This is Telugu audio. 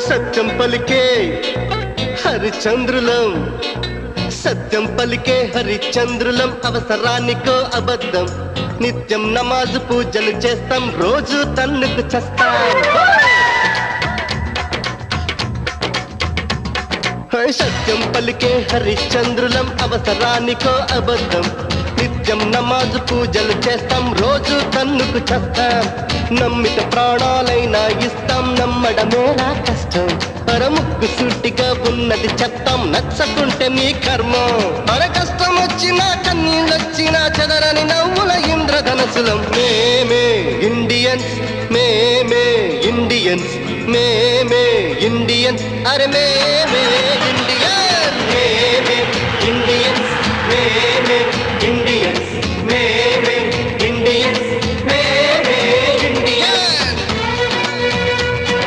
సత్యం పలికే హరిచంద్రులం, సత్యం పలికే హరిచంద్రులం, అవసరానికో అబద్ధం, నిత్యం నమాజు పూజలు చేస్తాం, రోజు తన్నుకు చస్తాం. సత్యం పలికే హరిచంద్రులం, అవసరానికో అబద్ధం, నిత్యం నమాజు పూజలు చేస్తాం, రోజు తన్నుకు చస్తాం. నమ్మిత ప్రాణాలైనా ఇస్తాం, నమ్మడమేరా కష్టం, పరముక్కు సూటిగా ఉన్నది చెప్తాం, నచ్చకుంటే మీ కర్మ. అర కష్టం వచ్చినా కన్నీళ్ళొచ్చినా చెదరని నవ్వుల ఇంద్రధనసులం. మేమే ఇండియన్స్, మేమే ఇండియన్స్, మేమే ఇండియన్స్, అరే మేమే ఇండియన్స్.